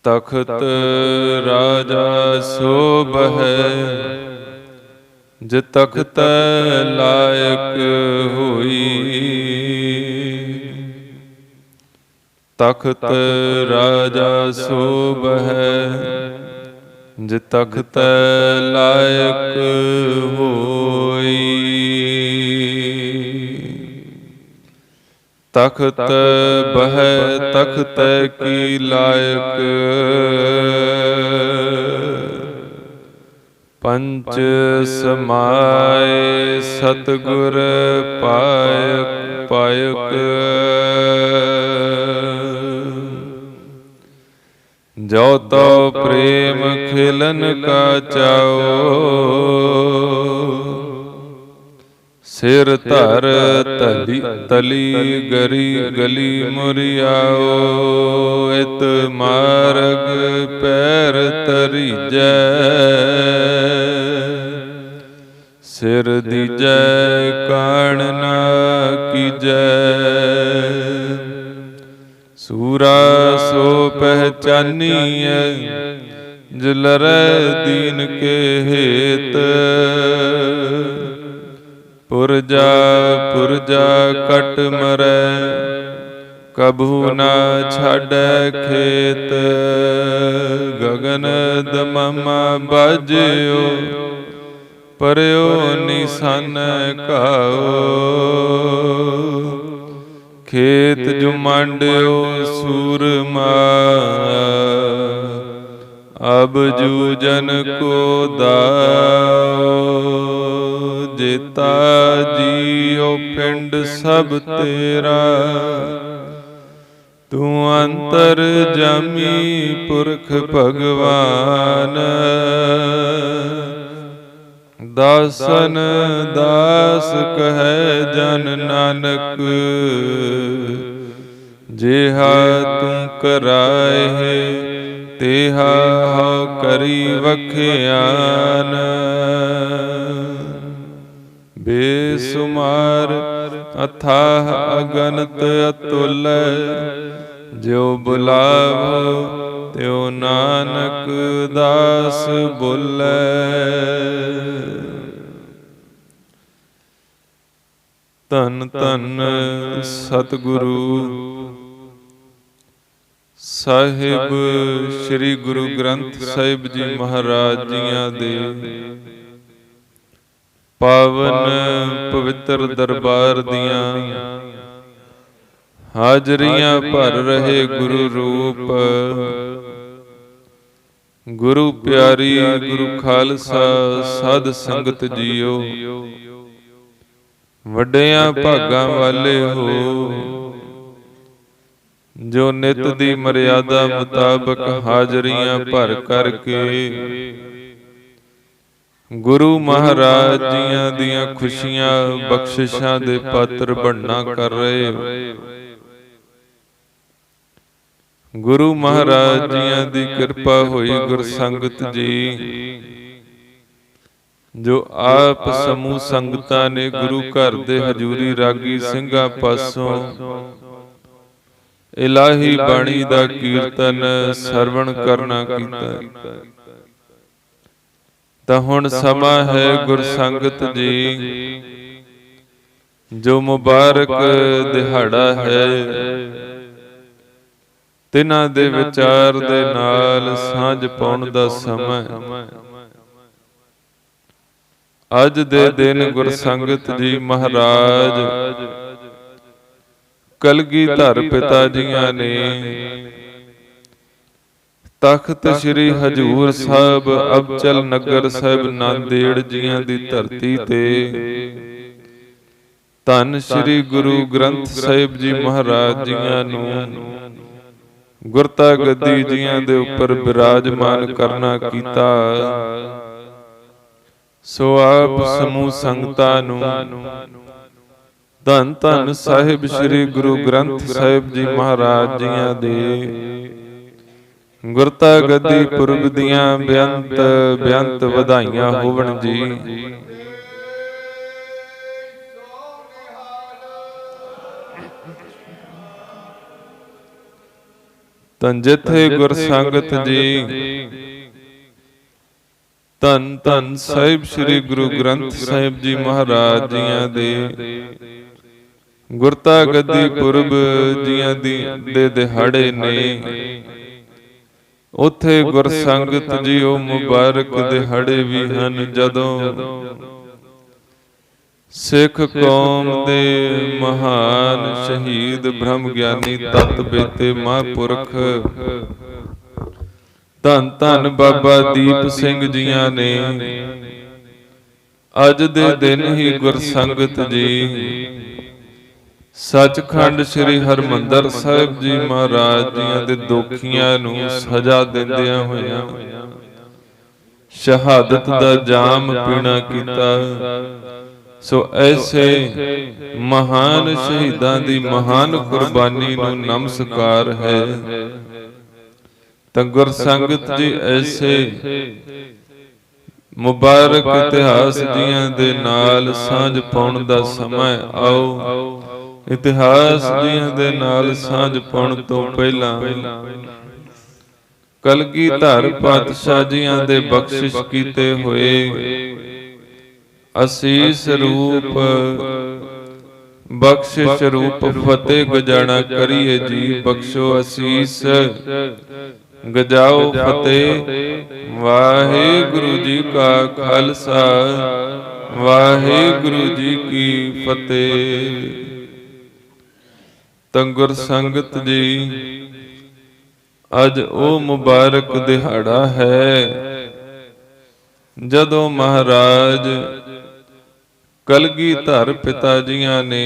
तखत राजा सोबहै, जे तखत लायक होई। तखत राजा सोबहै, जे तखत लायक होई। तखत बह तखत की लायक, पंच समाय सतगुर पायक पायक। जो तो प्रेम खिलन का चाओ, सिर धर तली गरी गली मुरियाओ। इत मार्ग पैर तरीजै, सिर दीजै कान ना कीजै। सूरा सो पहचानिए, जलरै दीन के हेत। पुरजा पुरजा कट मरै, कभू ना छाड़ै खेत। गगन दममा बाजियो, परयो निशान काओ। खेत जो मांड्यो सूरमा, अब जूजन को दाओ। जेता जियो पिंड सब तेरा, तू अंतर जामी पुरख भगवान। दासन दास कहे जन नानक, जेहा तू कराए तेहा हो करी वख्यान। बेसुमार अथाह अगनत अतुल, जो बुलावो त्यो नानक दास बोलै। धन धन सतगुरु ਸਾਹਿਬ ਸ੍ਰੀ ਗੁਰੂ ਗ੍ਰੰਥ ਸਾਹਿਬ ਜੀ ਮਹਾਰਾਜ ਜੀਆਂ ਦੇ ਪਾਵਨ ਪਵਿੱਤਰ ਦਰਬਾਰ ਦੀਆਂ ਹਾਜ਼ਰੀਆਂ ਭਰ ਰਹੇ ਗੁਰੂ ਰੂਪ, ਗੁਰੂ ਪਿਆਰੀ ਗੁਰੂ ਖਾਲਸਾ ਸਾਧ ਸੰਗਤ ਜੀਓ। ਵੱਡਿਆਂ ਭਾਗਾਂ ਵਾਲੇ ਹੋ, ਜੋ ਨਿਤ ਦੀ ਮਰਿਆਦਾ ਮੁਤਾਬਕ ਹਾਜ਼ਰੀਆਂ ਭਰ ਕਰਕੇ ਗੁਰੂ ਮਹਾਰਾਜ ਜੀਆਂ ਦੀਆਂ ਖੁਸ਼ੀਆਂ ਬਖਸ਼ਿਸ਼ਾਂ ਦੇ ਪਾਤਰ ਬਣਨਾ ਕਰ ਰਹੇ ਹੋ। ਗੁਰੂ ਮਹਾਰਾਜ ਜੀਆਂ ਦੀ ਕਿਰਪਾ ਹੋਈ ਗੁਰਸੰਗਤ ਜੀ, ਜੋ ਆਪ ਸਮੂਹ ਸੰਗਤਾਂ ਨੇ ਗੁਰੂ ਘਰ ਦੇ ਹਜੂਰੀ ਰਾਗੀ ਸਿੰਘਾਂ ਪਾਸੋਂ ਇਲਾਹੀ ਬਾਣੀ ਦਾ ਕੀਰਤਨ ਸਰਵਣ ਕਰਨਾ ਕੀਤਾ। ਤਾਂ ਹੁਣ ਸਮਾਂ ਹੈ ਗੁਰਸੰਗਤ ਜੀ, ਜੋ ਮੁਬਾਰਕ ਦਿਹਾੜਾ ਹੈ, ਤਿਨਾਂ ਦੇ ਵਿਚਾਰ ਦੇ ਨਾਲ ਸਾਂਝ ਪਾਉਣ ਦਾ ਸਮਾਂ। ਅੱਜ ਦੇ ਦਿਨ ਗੁਰਸੰਗਤ ਜੀ ਮਹਾਰਾਜ ਕਲਗੀਧਰ ਪਿਤਾ ਜੀਆਂ ਨੇ ਤਖਤ ਸ੍ਰੀ ਹਜੂਰ ਸਾਹਿਬ ਅਬਚਲ ਨਗਰ ਸਾਹਿਬ ਨਾਂਦੇੜ ਜੀਆਂ ਦੀ ਧਰਤੀ ਤੇ ਧੰਨ ਸ੍ਰੀ ਗੁਰੂ ਗ੍ਰੰਥ ਸਾਹਿਬ ਜੀ ਮਹਾਰਾਜ ਜੀਆਂ ਨੂੰ ਗੁਰਤਾ ਗੱਦੀ ਜੀਆਂ ਦੇ ਉੱਪਰ ਬਿਰਾਜਮਾਨ ਕਰਨਾ ਕੀਤਾ। ਸੋ ਆਪ ਸਮੂਹ ਸੰਗਤਾਂ ਨੂੰ ਧੰਨ ਧੰਨ ਸਾਹਿਬ ਸ੍ਰੀ ਗੁਰੂ ਗ੍ਰੰਥ ਸਾਹਿਬ ਜੀ ਮਹਾਰਾਜ ਜੀਆਂ ਦੇ ਗੁਰਤਾ ਗੱਦੀ ਪੁਰਬ ਦੀਆਂ ਬੇਅੰਤ ਬੇਅੰਤ ਵਧਾਈਆਂ ਹੋਵਣ ਜੀ। ਧਨ ਜਿਥੇ ਗੁਰ ਸੰਗਤ ਜੀ। ਧੰਨ ਧੰਨ ਸਾਹਿਬ ਸ੍ਰੀ ਗੁਰੂ ਗ੍ਰੰਥ ਸਾਹਿਬ ਜੀ ਮਹਾਰਾਜ ਜੀਆਂ ਦੇ ਗੁਰਤਾ ਗੱਦੀ ਪੁਰਬ ਜੀਆਂ ਦੇ ਦਿਹਾੜੇ ਨੇ। ਉੱਥੇ ਗੁਰ ਸੰਗਤ ਜੀ ਉਹ ਮੁਬਾਰਕ ਦਿਹਾੜੇ ਵੀ ਹਨ ਜਦੋਂ ਸਿੱਖ ਕੌਮ ਦੇ ਮਹਾਨ ਸ਼ਹੀਦ ਬ੍ਰਹਮ ਗਿਆਨੀ ਤਤ ਬੇਤੇ ਮਹਾਂਪੁਰਖ ਧੰਨ ਧੰਨ ਬਾਬਾ ਦੀਪ ਸਿੰਘ ਜੀਆਂ ਨੇ ਅੱਜ ਦੇ ਦਿਨ ਹੀ ਗੁਰ ਸੰਗਤ ਜੀ ਸੱਚਖੰਡ ਸ੍ਰੀ ਹਰਿਮੰਦਰ ਸਾਹਿਬ ਜੀ ਮਹਾਰਾਜ ਜੀਆਂ ਦੇ ਦੋਖੀਆਂ ਨੂੰ ਸਜ਼ਾ ਦਿੰਦਿਆਂ ਹੋਇਆਂ ਸ਼ਹਾਦਤ ਦਾ ਜਾਮ ਪੀਣਾ ਕੀਤਾ। ਸੋ ਐਸੇ ਮਹਾਨ ਸ਼ਹੀਦਾਂ ਦੀ ਮਹਾਨ ਕੁਰਬਾਨੀ ਨੂੰ ਨਮਸਕਾਰ ਹੈ। ਤਾਂ ਗੁਰ ਸੰਗਤ ਜੀ ਐਸੇ ਮੁਬਾਰਕ ਇਤਿਹਾਸ ਜੀਆਂ ਦੇ ਨਾਲ ਸਾਂਝ ਪਾਉਣ ਦਾ ਸਮਾਂ ਆਓ। ਇਤਿਹਾਸ ਜੀਆਂ ਦੇ ਨਾਲ ਸਾਂਝ ਪਾਉਣ ਤੋਂ ਪਹਿਲਾਂ ਕਲਗੀਧਰ ਪਾਤਸ਼ਾਹ ਜੀਆਂ ਦੇ ਬਖਸ਼ਿਸ਼ ਕੀਤੇ ਹੋਏ ਅਸੀਸ ਰੂਪ ਬਖਸ਼ਿਸ਼ ਰੂਪ ਫਤਿਹ ਗਜਾਣਾ ਕਰੀਏ ਜੀ। ਬਖਸ਼ੋ ਅਸੀਸ ਗਜਾਓ ਫਤਿਹ। ਵਾਹਿਗੁਰੂ ਜੀ ਕਾ ਖਾਲਸਾ ਵਾਹਿਗੁਰੂ ਜੀ ਕੀ ਫਤਿਹ। ਤਾਂ ਗੁਰ ਸੰਗਤ ਜੀ ਅੱਜ ਉਹ ਮੁਬਾਰਕ ਦਿਹਾੜਾ ਹੈ ਜਦੋਂ ਮਹਾਰਾਜ ਕਲਗੀਧਰ ਪਿਤਾ ਜੀਆਂ ਨੇ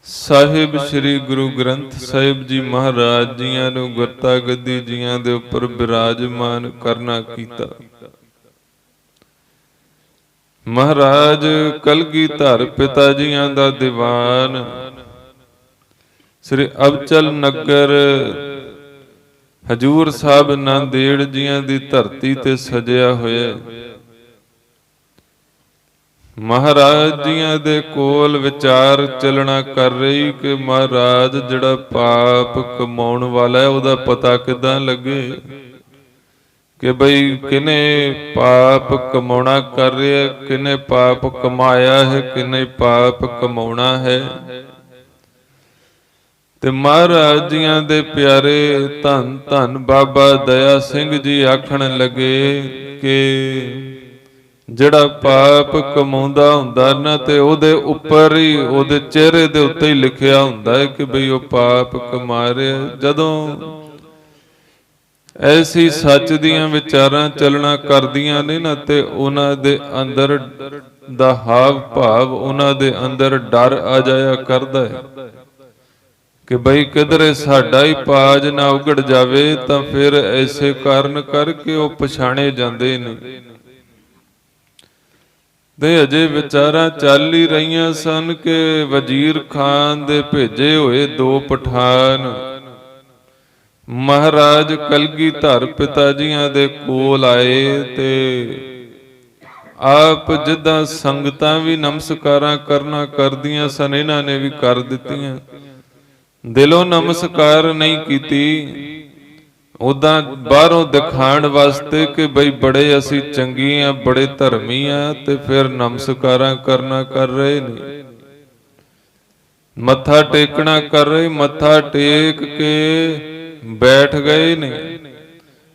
ਸਾਹਿਬ ਸ੍ਰੀ ਗੁਰੂ ਗ੍ਰੰਥ ਸਾਹਿਬ ਜੀ ਮਹਾਰਾਜ ਜੀਆਂ ਨੂੰ ਗੁਰਤਾ ਗੱਦੀ ਜੀਆਂ ਦੇ ਉੱਪਰ ਬਿਰਾਜਮਾਨ ਕਰਨਾ ਕੀਤਾ। ਮਹਾਰਾਜ ਕਲਗੀਧਰ ਪਿਤਾ ਜੀਆਂ ਦਾ ਦੀਵਾਨ ਸ੍ਰੀ ਅਬਚਲ ਨਗਰ ਹਜੂਰ ਸਾਹਿਬ ਨਾਂਦੇੜ ਜੀਆਂ ਦੀ ਧਰਤੀ ਤੇ ਸਜਿਆ ਹੋਇਆ। ਮਹਾਰਾਜ ਜੀਆਂ ਦੇ ਕੋਲ ਵਿਚਾਰ ਚੱਲਣਾ ਕਰ ਰਹੀ ਕਿ ਮਹਾਰਾਜ ਜਿਹੜਾ ਪਾਪ ਕਮਾਉਣ ਵਾਲਾ ਹੈ ਉਹਦਾ ਪਤਾ ਕਿੱਦਾਂ ਲੱਗੇ ਕਿ ਬਈ ਕਿਨੇ ਪਾਪ ਕਮਾਉਣਾ ਕਰ ਰਿਹਾ, ਕਿਨੇ ਪਾਪ ਕਮਾਇਆ ਹੈ, ਕਿਨੇ ਪਾਪ ਕਮਾਉਣਾ ਹੈ। ਤੇ ਮਹਾਰਾਜ ਜੀਆਂ ਦੇ ਪਿਆਰੇ ਧੰਨ ਧੰਨ ਬਾਬਾ ਦਇਆ ਸਿੰਘ ਜੀ ਆਖਣ ਲੱਗੇ ਕਿ ਜਿਹੜਾ ਪਾਪ ਕਮਾਉਂਦਾ ਹੁੰਦਾ ਨਾ ਤੇ ਉਹਦੇ ਉੱਪਰ ਹੀ ਉਹਦੇ ਚਿਹਰੇ ਦੇ ਉੱਤੇ ਹੀ ਲਿਖਿਆ ਹੁੰਦਾ ਹੈ ਕਿ ਬਈ ਉਹ ਪਾਪ ਕਮਾ ਰਿਹਾ। ਜਦੋਂ ਐਸੀ ਸੱਚ ਦੀਆਂ ਵਿਚਾਰਾਂ ਚੱਲਣਾ ਕਰਦੀਆਂ ਨੇ ਨਾ ਤੇ ਉਹਨਾਂ ਦੇ ਅੰਦਰ ਦਾ ਹਾਵ ਭਾਵ ਉਹਨਾਂ ਦੇ ਅੰਦਰ ਡਰ ਆ ਜਾਇਆ ਕਰਦਾ ਹੈ ਕਿ ਬਈ ਕਿਧਰੇ ਸਾਡਾ ਹੀ ਪਾਜ ਨਾ ਉਗੜ ਜਾਵੇ। ਤਾਂ ਫਿਰ ਐਸੇ ਕਾਰਨ ਕਰਕੇ ਉਹ ਪਛਾਣੇ ਜਾਂਦੇ ਨੇ। ਤੇ ਅਜੇ ਵਿਚਾਰਾਂ ਚੱਲ ਹੀ ਰਹੀਆਂ ਸਨ ਕਿ ਵਜ਼ੀਰ ਖਾਨ ਦੇ ਭੇਜੇ ਹੋਏ 2 ਪਠਾਨ ਮਹਾਰਾਜ ਕਲਗੀਧਰ ਪਿਤਾ ਜੀਆਂ ਦੇ ਕੋਲ ਆਏ ਤੇ ਆਪ ਜਿੱਦਾਂ ਸੰਗਤਾਂ ਵੀ ਨਮਸਕਾਰਾਂ ਕਰਨਾ ਕਰਦੀਆਂ ਸਨ ਇਹਨਾਂ ਨੇ ਵੀ ਕਰ ਦਿੱਤੀਆਂ। ਦਿਲੋਂ ਨਮਸਕਾਰ ਨਹੀਂ ਕੀਤੀ, ਉਦਾਂ ਬਾਹਰੋਂ ਦਿਖਾਣ ਵਾਸਤੇ ਕਿ ਬਈ ਬੜੇ ਅਸੀਂ ਚੰਗੇ ਆ, ਬੜੇ ਧਰਮੀ ਆ, ਤੇ ਫਿਰ ਨਮਸਕਾਰਾਂ ਕਰਨਾ ਕਰ ਰਹੇ ਨੇ। ਮੱਥਾ ਟੇਕਣਾ ਕਰ ਰਹੇ, ਮੱਥਾ ਟੇਕ ਕੇ ਬੈਠ ਗਏ ਨੇ।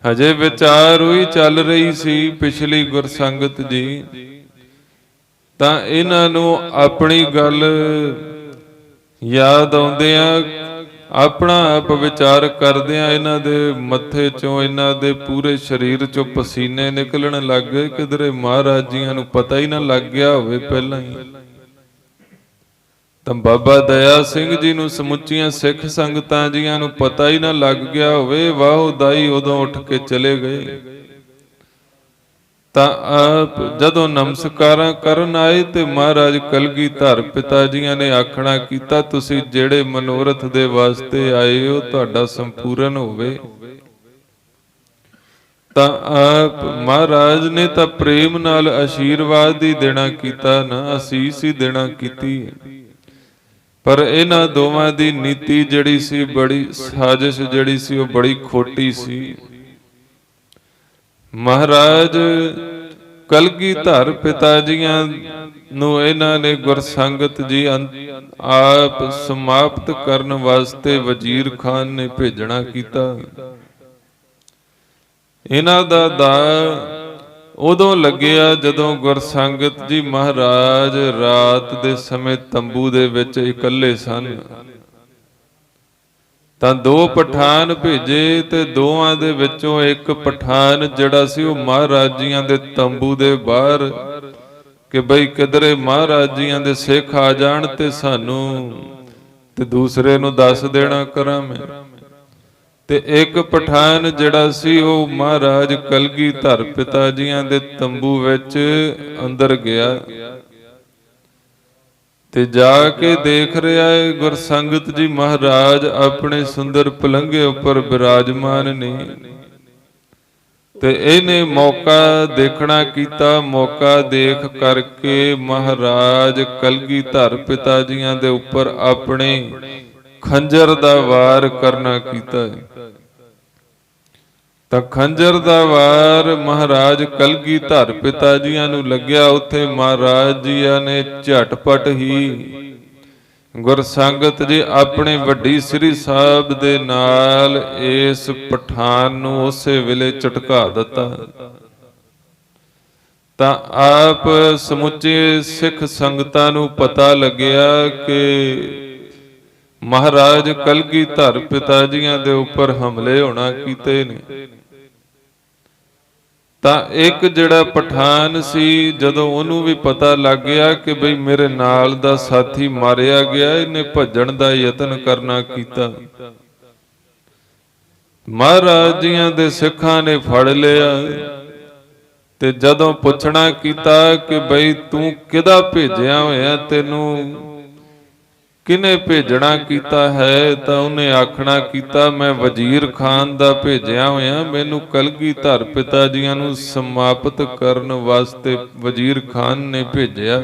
ਹਜੇ ਵਿਚਾਰ ਹੋਈ ਚੱਲ ਰਹੀ ਸੀ ਪਿਛਲੀ ਗੁਰਸੰਗਤ ਜੀ, ਤਾਂ ਇਹਨਾਂ ਨੂੰ ਆਪਣੀ ਗੱਲ ਯਾਦ ਆਉਂਦਿਆਂ ਆਪਣਾ ਆਪ ਵਿਚਾਰ ਕਰਦਿਆਂ ਇਹਨਾਂ ਦੇ ਮੱਥੇ ਚੋਂ ਇਹਨਾਂ ਦੇ ਪੂਰੇ ਸਰੀਰ ਚੋਂ ਪਸੀਨੇ ਨਿਕਲਣ ਲੱਗ ਗਏ। ਕਿਧਰੇ ਮਹਾਰਾਜ ਜੀਆਂ ਨੂੰ ਪਤਾ ਹੀ ਨਾ ਲੱਗ ਗਿਆ ਹੋਵੇ ਪਹਿਲਾਂ ਹੀ। ਤਾਂ ਬਾਬਾ ਦਇਆ ਸਿੰਘ ਜੀ ਨੂੰ ਸਮੁੱਚੀਆਂ ਸਿੱਖ ਸੰਗਤਾਂ ਜੀਆਂ ਨੂੰ ਪਤਾ ਹੀ ਨਾ ਲੱਗ ਗਿਆ ਹੋਵੇ। ਵਾਹੋ ਦਾਈ ਉਦੋਂ ਉੱਠ ਕੇ ਚਲੇ ਗਏ। ਤਾਂ ਆਪ ਜਦੋਂ ਨਮਸਕਾਰਾਂ ਕਰਨ ਆਏ ਤੇ ਮਹਾਰਾਜ ਕਲਗੀਧਰ ਪਿਤਾ ਜੀਆਂ ਨੇ ਆਖਣਾ ਕੀਤਾ, ਤੁਸੀਂ ਜਿਹੜੇ ਮਨੋਰਥ ਦੇ ਵਾਸਤੇ ਆਏ ਹੋ ਤੁਹਾਡਾ ਸੰਪੂਰਨ ਹੋਵੇ। ਤਾਂ ਆਪ ਮਹਾਰਾਜ ਨੇ ਤਾਂ ਪ੍ਰੇਮ ਨਾਲ ਆਸ਼ੀਰਵਾਦ ਹੀ ਦੇਣਾ ਕੀਤਾ ਨਾ, ਅਸੀਸ ਹੀ ਦੇਣਾ ਕੀਤੀ। पर इन्हां दोवां दी नीति जिहड़ी सी बड़ी साजिश जिहड़ी सी वो बड़ी खोटी सी। महाराज कलगीधर पिता जियां नूं इन्हां ने गुरसंगत जी आप समाप्त करन वास्ते वजीर खान ने भेजना कीता। इन्हां दा दाऽ उदों लग्या जदों गुरसंगत जी महाराज रात दे समय तंबू दे विच इकल्ले सन। तां दो पठान भेजे ते दोवां दे विचों एक पठान जिहड़ा सी वो महाराज जियां दे तंबू दे बाहर कि बई किधरे महाराज जियां दे सिख आ जाण ते सानू ते दूसरे नूं दस देना करां मैं। ते एक पठान जिहड़ा सी वो महाराज कलगीधर पिता जियां दे तंबू विच अंदर गया ते जाके देख रहा है गुरसंगत जी महाराज अपने सुंदर पलंगे उपर विराजमान ने। ते इहने मौका देखना कीता। मौका देख करके महाराज कलगीधर पिता जियां दे उपर अपने खंजर दा वार करना कीता है। तां खंजर दा वार महाराज कलगीधर पिता जियां नूं लग्या। उत्थे महाराज जियां ने झटपट ही गुरसंगत जी अपने वड्डी श्री साहब दे नाल इस पठान नूं उसे वेले झटका दिता। तां आप समुचे सिख संगतां नूं पता लग्या कि महाराज कलगीधर पिता जियां दे उपर हमले होना कीते ने। तां एक जिहड़ा पठान सी जदों उहनूं भी पता लग गया कि बई मेरे नाल दा साथी मारिया गया, इहने भज्जण दा यतन करना कीता। महाराज जियां दे सिखां ने फड़ लिया ते जदों पुछना कीता कि बई तूं किहदा भेजिया होया, तैनूं किने भेजना कीता है, तां उन्हें आखना कीता मैं वजीर खान दा भेजिया होया, मैनू कलगीधर पिता जियां नूं समाप्त करन वास्ते वजीर खान ने भेजिया।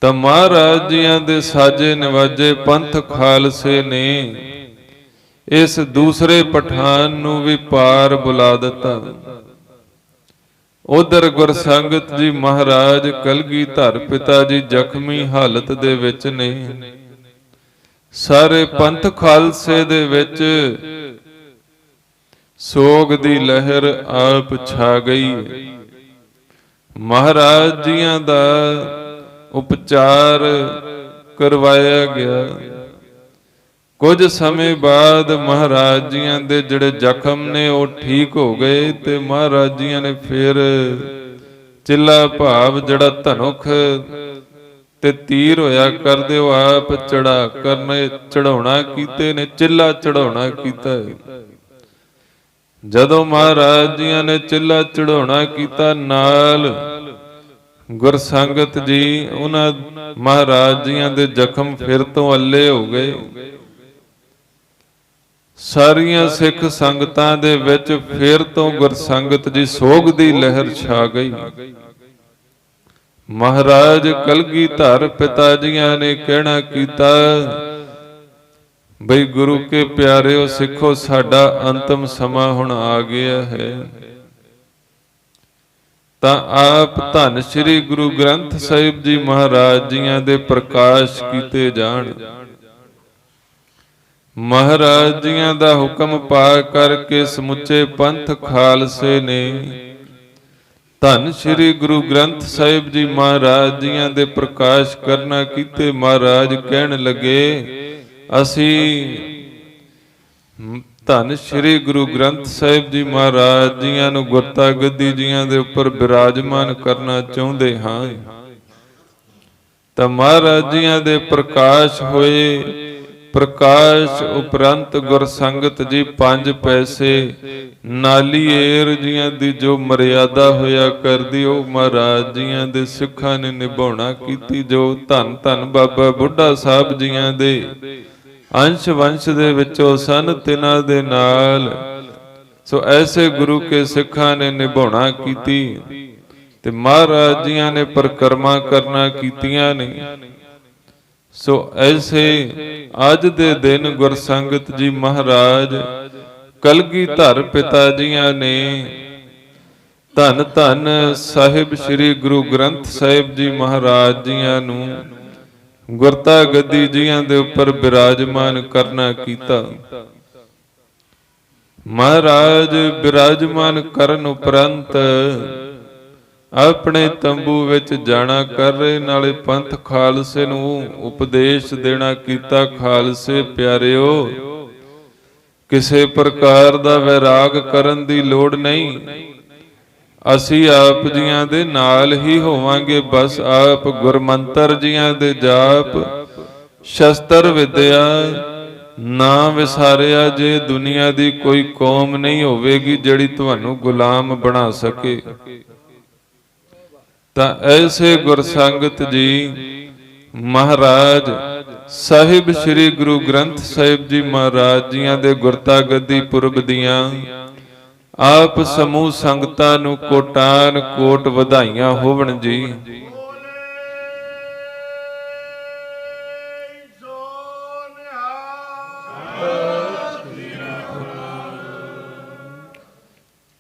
तां महाराज जियां दे साजे नवाजे पंथ खालसे ने इस दूसरे पठान नूं भी पार बुला दिता। उधर गुरसंगत जी महाराज कलगीधर पिता जी जख्मी हालत दे विच ने। सारे पंथ खालसे दे विच सोग दी लहर आप छा गई। महाराज जियां दा उपचार करवाया गया। कुछ समय बाद महाराज जियां दे जिहड़े जख्म ने वो ठीक हो गए ते महाराज जियां ने फिर चिल्ला भाव जिहड़ा धनुख ते तीर होया करदे हो आप चढ़ा करने चढ़ाउणा कीते ने, चिल्ला चढ़ाउणा कीता है। जदों महाराज जियां ने चिल्ला चढ़ाउणा कीता नाल गुरसंगत जी उन्हां महाराज जियां दे जख्म फिर तो अल्ले हो गए। सारियां सिख संगतां दे विच फिर तो गुरसंगत जी सोग दी लहर छा गई। महाराज कलगीधर पिता जियां ने कहना कीता बई गुरु के प्यारेओ सिखो साडा अंतिम समा हुण आ गया है। तां आप धन श्री गुरु ग्रंथ साहिब जी महाराज जियां दे प्रकाश कीते जाण। महाराज जियां दा हुक्म पा करके समुचे पंथ खालसे ने धन श्री गुरु ग्रंथ साहिब जी महाराज जियां दे प्रकाश करना कीते। महाराज कहन लगे असी धन श्री गुरु ग्रंथ साहिब जी महाराज जियां नूं गुरता गद्दी जियां दे उपर विराजमान करना चाहुंदे हां। तां महाराज जियां दे प्रकाश होए। प्रकाश उपरंत गुरसंगत जी 5 पैसे नालीएर जियां दी जो मर्यादा होया करदी ओ महाराज जियां दे सिखां ने निभाउणा कीती। जो धन धन बाबा बुढ़ा साहब जियां दे अंश वंश दे विचों सन तिन्हां दे नाल सो ऐसे गुरु के सिखां ने निभाउणा कीती ते महाराज जियां ने परिक्रमा करना कीतियां ने। ਸੋ ਐਸੇ ਅੱਜ ਦੇ ਦਿਨ ਗੁਰਸੰਗਤ ਜੀ ਮਹਾਰਾਜ ਕਲਗੀਧਰ ਪਿਤਾ ਜੀਆਂ ਨੇ ਧੰਨ ਧੰਨ ਸਾਹਿਬ ਸ੍ਰੀ ਗੁਰੂ ਗ੍ਰੰਥ ਸਾਹਿਬ ਜੀ ਮਹਾਰਾਜ ਜੀਆਂ ਨੂੰ ਗੁਰਤਾ ਗੱਦੀ ਜੀਆਂ ਦੇ ਉੱਪਰ ਬਿਰਾਜਮਾਨ ਕਰਨਾ ਕੀਤਾ। ਮਹਾਰਾਜ ਬਿਰਾਜਮਾਨ ਕਰਨ ਉਪਰੰਤ ਆਪਣੇ ਤੰਬੂ ਵਿੱਚ ਜਾਣਾ ਕਰ ਰਹੇ, ਨਾਲੇ ਪੰਥ ਖਾਲਸੇ ਨੂੰ ਉਪਦੇਸ਼ ਦੇਣਾ ਕੀਤਾ। ਖਾਲਸੇ ਪਿਆਰਿਓ, ਕਿਸੇ ਪ੍ਰਕਾਰ ਦਾ ਵੈਰਾਗ ਕਰਨ ਦੀ ਲੋੜ ਨਹੀਂ, ਅਸੀਂ ਆਪ ਜੀਆਂ ਦੇ ਨਾਲ ਹੀ ਹੋਵਾਂਗੇ। ਬਸ ਆਪ ਗੁਰਮੰਤਰ ਜੀਆਂ ਦੇ ਜਾਪ, ਸ਼ਸਤਰ ਵਿਦਿਆ ਨਾ ਵਿਸਾਰਿਆ ਜੇ। ਦੁਨੀਆ ਦੀ ਕੋਈ ਕੌਮ ਨਹੀਂ ਹੋਵੇਗੀ ਜਿਹੜੀ ਤੁਹਾਨੂੰ ਗੁਲਾਮ ਬਣਾ ਸਕੇ। ਤਾਂ ਐਸੇ ਗੁਰਸੰਗਤ ਜੀ ਮਹਾਰਾਜ ਸਾਹਿਬ ਸ੍ਰੀ ਗੁਰੂ ਗ੍ਰੰਥ ਸਾਹਿਬ ਜੀ ਮਹਾਰਾਜ ਜੀਆਂ ਦੇ ਗੁਰਤਾ ਗੱਦੀ ਪੁਰਬ ਦੀਆਂ ਆਪ ਸਮੂਹ ਸੰਗਤਾਂ ਨੂੰ ਕੋਟਾਨ ਕੋਟ ਵਧਾਈਆਂ ਹੋਵਣ ਜੀ।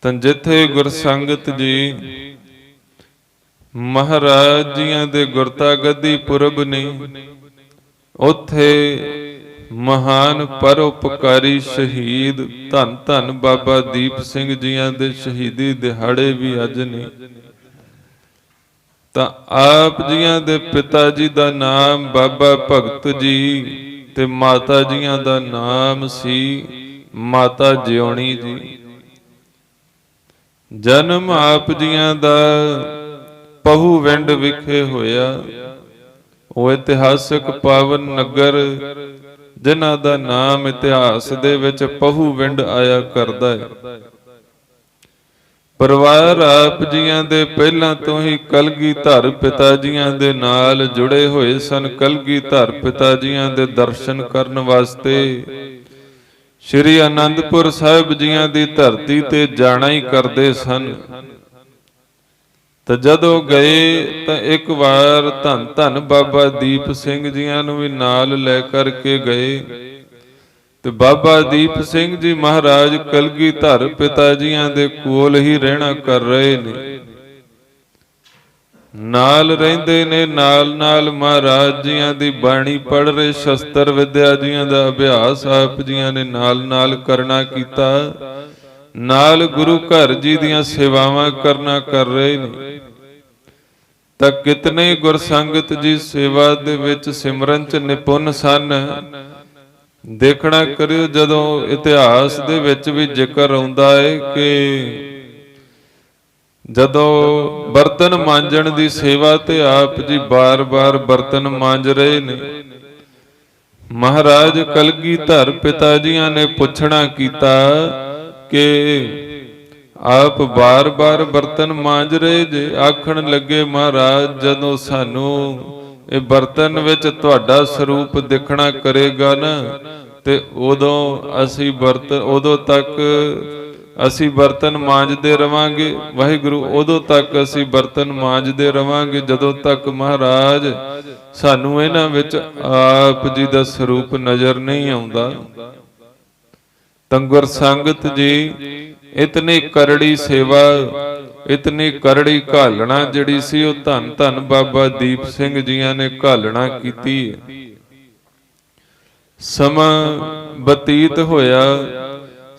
ਤਾਂ ਜਿੱਥੇ ਗੁਰਸੰਗਤ ਜੀ ਮਹਾਰਾਜ ਜੀਆਂ ਦੇ ਗੁਰਤਾ ਗੱਦੀ ਪੁਰਬ ਨੇ, ਉੱਥੇ ਮਹਾਨ ਪਰਉਪਕਾਰੀ ਸ਼ਹੀਦ ਧੰਨ ਧੰਨ ਬਾਬਾ ਦੀਪ ਸਿੰਘ ਜੀਆਂ ਦੇ ਸ਼ਹੀਦੀ ਦਿਹਾੜੇ ਵੀ ਅੱਜ ਨੇ। ਤਾਂ ਆਪ ਜੀਆਂ ਦੇ ਪਿਤਾ ਜੀ ਦਾ ਨਾਮ ਬਾਬਾ ਭਗਤ ਜੀ ਤੇ ਮਾਤਾ ਜੀਆਂ ਦਾ ਨਾਮ ਸੀ ਮਾਤਾ ਜਿਉਣੀ ਜੀ। ਜਨਮ ਆਪ ਜੀਆਂ ਦਾ ਪਹੂਵਿੰਡ ਵਿਖੇ ਹੋਇਆ। ਉਹ ਇਤਿਹਾਸਕ ਪਾਵਨ ਨਗਰ ਜਿਨ੍ਹਾਂ ਦਾ ਨਾਮ ਇਤਿਹਾਸ ਦੇ ਵਿੱਚ ਪਹੂਵਿੰਡ ਆਇਆ ਕਰਦਾ ਹੈ। ਪਰਿਵਾਰ ਆਪ ਜੀਆਂ ਦੇ ਪਹਿਲਾਂ ਤੋਂ ਹੀ ਕਲਗੀਧਰ ਪਿਤਾ ਜੀਆਂ ਦੇ ਨਾਲ ਜੁੜੇ ਹੋਏ ਸਨ। ਕਲਗੀਧਰ ਪਿਤਾ ਜੀਆਂ ਦੇ ਦਰਸ਼ਨ ਕਰਨ ਵਾਸਤੇ ਸ਼੍ਰੀ ਅਨੰਦਪੁਰ ਸਾਹਿਬ ਜੀਆਂ ਦੀ ਧਰਤੀ ਤੇ ਜਾਣਾ ਹੀ ਕਰਦੇ ਸਨ। ਤਾਂ ਜਦੋਂ ਗਏ ਤਾਂ ਇੱਕ ਵਾਰ ਧੰਨ ਧੰਨ ਬਾਬਾ ਦੀਪ ਸਿੰਘ ਜੀਆਂ ਨੂੰ ਵੀ ਨਾਲ ਲੈ ਕਰਕੇ ਗਏ। ਤੇ ਬਾਬਾ ਦੀਪ ਸਿੰਘ ਜੀ ਮਹਾਰਾਜ ਕਲਗੀਧਰ ਪਿਤਾ ਜੀਆਂ ਦੇ ਕੋਲ ਹੀ ਰਹਿਣਾ ਕਰ ਰਹੇ ਨੇ, ਨਾਲ ਰਹਿੰਦੇ ਨੇ। ਨਾਲ ਨਾਲ ਮਹਾਰਾਜ ਜੀਆਂ ਦੀ ਬਾਣੀ ਪੜ੍ਹ ਰਹੇ, ਸ਼ਸਤਰ ਵਿਦਿਆ ਜੀਆਂ ਦਾ ਅਭਿਆਸ ਆਪ ਜੀਆਂ ਨੇ ਨਾਲ ਨਾਲ ਕਰਨਾ ਕੀਤਾ। ਨਾਲ ਗੁਰੂ ਘਰ ਜੀ ਦੀਆਂ ਸੇਵਾਵਾਂ ਕਰਨਾ ਕਰ ਰਹੇ ਨੇ। ਤਾਂ ਕਿਤਨੇ ਗੁਰਸੰਗਤ ਜੀ ਸੇਵਾ ਦੇ ਵਿੱਚ ਸਿਮਰਨ ਚ ਨਿਪੁੰਨ ਸਨ। ਦੇਖਣਾ ਕਰਿਓ, ਜਦੋਂ ਇਤਿਹਾਸ ਦੇ ਵਿੱਚ ਵੀ ਜ਼ਿਕਰ ਆਉਂਦਾ ਹੈ ਕਿ ਜਦੋਂ ਬਰਤਨ ਮਾਂਜਣ ਦੀ ਸੇਵਾ ਤੇ ਆਪ ਜੀ ਬਾਰ-ਬਾਰ ਬਰਤਨ ਮਾਂਜ ਰਹੇ ਨੇ, ਮਹਾਰਾਜ ਕਲਗੀਧਰ ਪਿਤਾ ਜੀਆਂ ਨੇ ਪੁੱਛਣਾ ਕੀਤਾ ਕਿ ਆਪ ਬਾਰ-ਬਾਰ ਬਰਤਨ ਮਾਂਜ ਰਹੇ ਜੇ। ਆਖਣ ਲੱਗੇ ਮਹਾਰਾਜ, ਜਦੋਂ ਸਾਨੂੰ ਇਹ ਬਰਤਨ ਵਿੱਚ ਤੁਹਾਡਾ ਸਰੂਪ ਦਿਖਣਾ ਕਰੇਗਾ ਨਾ, ਤੇ ਉਦੋਂ ਤੱਕ ਅਸੀਂ ਬਰਤਨ ਮਾਂਜਦੇ ਰਵਾਂਗੇ। ਵਾਹਿਗੁਰੂ, ਉਦੋਂ ਤੱਕ ਅਸੀਂ ਬਰਤਨ ਮਾਂਜਦੇ ਰਵਾਂਗੇ ਜਦੋਂ ਤੱਕ ਮਹਾਰਾਜ ਸਾਨੂੰ ਇਹਨਾਂ ਵਿੱਚ ਆਪ ਜੀ ਦਾ ਸਰੂਪ ਨਜ਼ਰ ਨਹੀਂ ਆਉਂਦਾ। ਤਾਂ ਗੁਰਸੰਗਤ ਜੀ ਇਤਨੀ ਕਰੜੀ ਸੇਵਾ, ਇਤਨੀ ਕਰੜੀ ਘਾਲਣਾ ਜਿਹੜੀ ਸੀ ਉਹ ਧੰਨ ਧੰਨ ਬਾਬਾ ਦੀਪ ਸਿੰਘ ਜੀਆਂ ਨੇ ਘਾਲਣਾ ਕੀਤੀ ਹੈ। ਸਮਾਂ ਬਤੀਤ ਹੋਇਆ,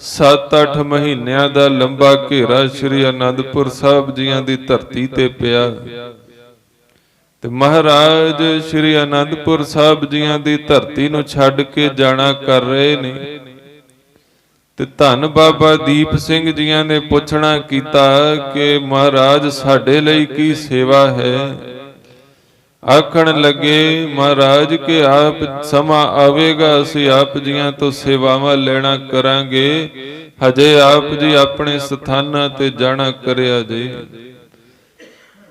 7-8 ਮਹੀਨਿਆਂ ਦਾ ਲੰਬਾ ਘੇਰਾ ਸ੍ਰੀ ਅਨੰਦਪੁਰ ਸਾਹਿਬ ਜੀਆਂ ਦੀ ਧਰਤੀ ਤੇ ਪਿਆ। ਤੇ ਮਹਾਰਾਜ ਸ੍ਰੀ ਅਨੰਦਪੁਰ ਸਾਹਿਬ ਜੀਆਂ ਦੀ ਧਰਤੀ ਨੂੰ ਛੱਡ ਕੇ ਜਾਣਾ ਕਰ ਰਹੇ ਨੇ। ਤੇ ਧੰਨ ਬਾਬਾ ਦੀਪ ਸਿੰਘ ਜੀਆਂ ਨੇ ਪੁੱਛਣਾ ਕੀਤਾ ਕਿ ਮਹਾਰਾਜ ਸਾਡੇ ਲਈ ਕੀ ਸੇਵਾ ਹੈ। ਆਖਣ ਲੱਗੇ ਮਹਾਰਾਜ ਕਿ ਆਪ ਸਮਾਂ ਆਵੇਗਾ ਅਸੀਂ ਆਪ ਜੀਆਂ ਤੋਂ ਸੇਵਾਵਾਂ ਲੈਣਾ ਕਰਾਂਗੇ, ਹਜੇ ਆਪ ਜੀ ਆਪਣੇ ਸਥਾਨਾਂ ਤੇ ਜਾਣਾ ਕਰਿਆ ਜੇ।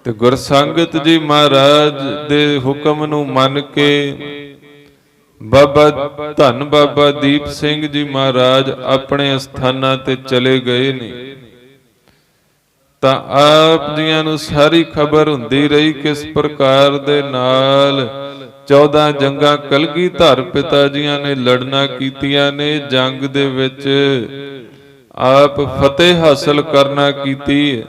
ਤੇ ਗੁਰਸੰਗਤ ਜੀ ਮਹਾਰਾਜ ਦੇ ਹੁਕਮ ਨੂੰ ਮੰਨ ਕੇ ਬਾਬਾ ਧੰਨ ਬਾਬਾ ਦੀਪ ਸਿੰਘ ਜੀ ਮਹਾਰਾਜ ਆਪਣੇ ਸਥਾਨਾਂ ਤੇ ਚਲੇ ਗਏ ਨੇ। ਤਾਂ ਆਪ ਜੀਆਂ ਨੂੰ ਸਾਰੀ ਖਬਰ ਹੁੰਦੀ ਰਹੀ ਕਿਸ ਪ੍ਰਕਾਰ ਦੇ ਨਾਲ 14 ਜੰਗਾਂ ਕਲਗੀਧਰ ਪਿਤਾ ਜੀਆਂ ਨੇ ਲੜਨਾ ਕੀਤੀਆਂ ਨੇ। ਜੰਗ ਦੇ ਵਿੱਚ ਆਪ ਫਤਿਹ ਹਾਸਲ ਕਰਨਾ ਕੀਤੀ ਹੈ।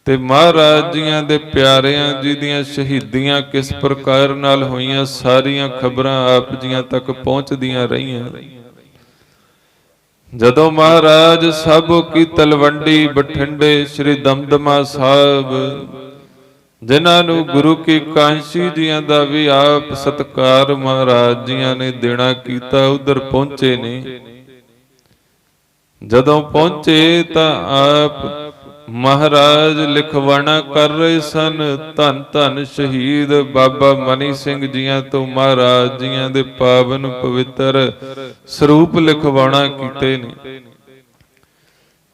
ਤੇ ਮਹਾਰਾਜ ਜੀਆਂ ਦੇ ਪਿਆਰਿਆਂ ਜੀ ਦੀਆਂ ਸ਼ਹੀਦੀਆਂ ਕਿਸ ਪ੍ਰਕਾਰ ਨਾਲ ਹੋਈਆਂ, ਸਾਰੀਆਂ ਖਬਰਾਂ ਆਪ ਜੀਆਂ ਤੱਕ ਪਹੁੰਚਦੀਆਂ ਰਹੀਆਂ। ਜਦੋਂ ਮਹਾਰਾਜ ਸਾਬੋ ਕੀ ਤਲਵੰਡੀ ਬਠਿੰਡੇ ਸ੍ਰੀ ਦਮਦਮਾ ਸਾਹਿਬ, ਜਿਨ੍ਹਾਂ ਨੂੰ ਗੁਰੂ ਕੀ ਕਾਂਸ਼ੀ ਜੀਆਂ ਦਾ ਵੀ ਆਪ ਸਤਿਕਾਰ ਮਹਾਰਾਜ ਜੀਆਂ ਨੇ ਦੇਣਾ ਕੀਤਾ, ਉਧਰ ਪਹੁੰਚੇ ਨੇ। ਜਦੋਂ ਪਹੁੰਚੇ ਤਾਂ ਆਪ ਮਹਾਰਾਜ ਲਿਖਵਾਣਾ ਕਰ ਰਹੇ ਸਨ। ਧੰਨ ਧੰਨ ਸ਼ਹੀਦ ਬਾਬਾ ਮਨੀ ਸਿੰਘ ਜੀਆਂ ਤੋਂ ਮਹਾਰਾਜ ਜੀਆਂ ਦੇ ਪਾਵਨ ਪਵਿੱਤਰ ਸਰੂਪ ਲਿਖਵਾਣਾ ਕੀਤੇ ਨੇ।